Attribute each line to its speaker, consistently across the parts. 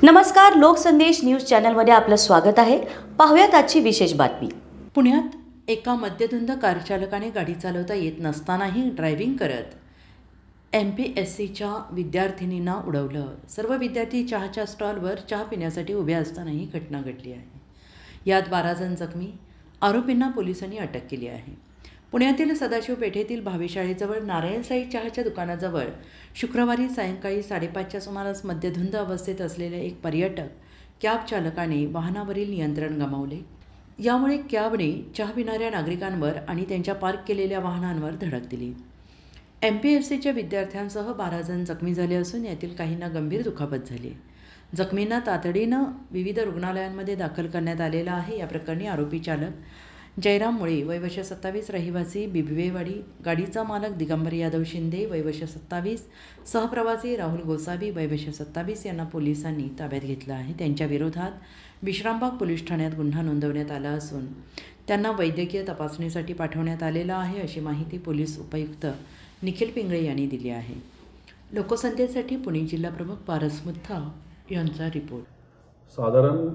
Speaker 1: नमस्कार, लोकसंदेश न्यूज चॅनलमध्ये आपलं स्वागत आहे। पाहूयात आजची विशेष बातमी।
Speaker 2: पुण्यात एका मद्यधुंद कार चालकाने गाडी चालवता येत नसतानाही ड्रायव्हिंग करत MPSCच्या विद्यार्थिनींना उडवलं। सर्व विद्यार्थी चहाच्या स्टॉलवर चहा पिण्यासाठी उभे असताना ही घटना घडली आहे। यात 12 जण जखमी, आरोपींना पोलिसांनी अटक केली आहे। पुण्यातील सदाशिव पेठेतील भावे शाळेजवळ नारायण साई चहाच्या दुकानाजवळ शुक्रवारी सायंकाळी 5:30च्या सुमारास मद्यधुंद अवस्थेत असलेले एक पर्यटक कॅब चालकाने वाहनावरील नियंत्रण गमावले। यामुळे कॅबने चहा पिणाऱ्या नागरिकांवर आणि त्यांच्या पार्क केलेल्या वाहनांवर धडक दिली। MPSCच्या विद्यार्थ्यांसह 12 जण जखमी झाले असून यातील काहींना गंभीर दुखापत झाली। जखमींना तातडीनं विविध रुग्णालयांमध्ये दाखल करण्यात आलेलं आहे। या प्रकरणी आरोपी चालक जयराम मुळे वय वर्ष 27 रहिवासी बिबवेवाडी, गाडीचा मालक दिगंबर यादव शिंदे वय वर्ष 27, सहप्रवासी राहुल गोसावी वय वर्ष 27 यांना पोलिसांनी ताब्यात घेतलं आहे। त्यांच्या विरोधात विश्रामबाग पोलीस ठाण्यात गुन्हा नोंदवण्यात आला असून त्यांना वैद्यकीय तपासणीसाठी पाठवण्यात आलेलं आहे, अशी माहिती पोलीस उपायुक्त निखिल पिंगळे यांनी दिली आहे। लोकसंदेशसाठी पुणे जिल्हा प्रमुख पारस मुथा यांचा रिपोर्ट।
Speaker 3: साधारण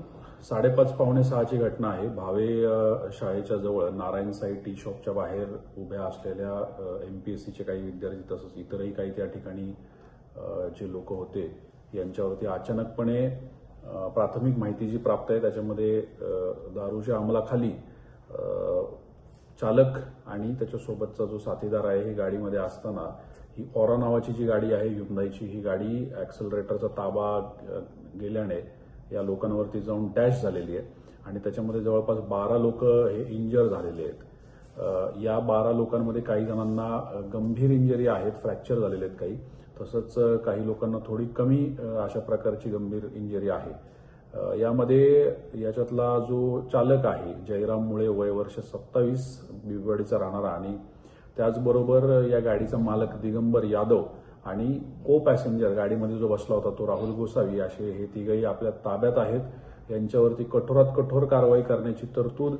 Speaker 3: 5:30 पावणे 6ची घटना आहे। भावे शाळेच्या जवळ नारायण साई टी शॉपच्या बाहेर उभ्या असलेल्या MPSCचे काही विद्यार्थी तसंच इतरही काही त्या ठिकाणी जे लोक होते यांच्यावरती अचानकपणे प्राथमिक माहिती जी प्राप्त आहे त्याच्यामध्ये दारूच्या अंमलाखाली चालक आणि त्याच्यासोबतचा जो साथीदार आहे ही गाडीमध्ये असताना ही ऑरा नावाची जी गाडी आहे Hyundaiची, ही गाडी ॲक्सेलरेटरचा ताबा गेल्याने या लोकांवरती जाऊन डॅश झालेली आहे आणि त्याच्यामध्ये जवळपास 12 लोक हे इंजर झालेले आहेत। या 12 लोकांमध्ये काही जणांना गंभीर इंजरी आहेत, फ्रॅक्चर झालेले आहेत काही, तसंच काही लोकांना थोडी कमी अशा प्रकारची गंभीर इंजरी आहे। यामध्ये याच्यातला जो चालक आहे जयराम मुळे वय वर्ष 27 बिबवेवाडीचा राहणारा आणि त्याचबरोबर या गाडीचा मालक दिगंबर यादव आणि को पॅसेंजर गाडीमध्ये जो बसला होता तो राहुल गोसावी असे हे तिघही आपल्या ताब्यात आहेत। यांच्यावरती कठोरात कठोर कारवाई करण्याची तरतूद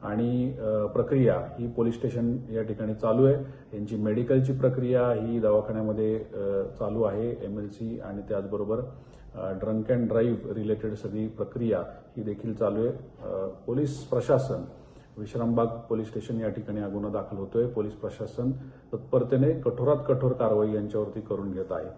Speaker 3: आणि प्रक्रिया ही पोलीस स्टेशन या ठिकाणी चालू आहे। यांची मेडिकलची प्रक्रिया ही दवाखान्यामध्ये चालू आहे। MLC आणि त्याचबरोबर ड्रंक अँड ड्राईव्ह रिलेटेड सगळी प्रक्रिया ही देखील चालू आहे। पोलीस प्रशासन विश्रामबाग पोलीस स्टेशन या ठिकाणी हा गुन्हा दाखल होतोय। पोलीस प्रशासन तत्परतेने कठोरात कठोर कारवाई यांच्यावरती करून घेत आहे।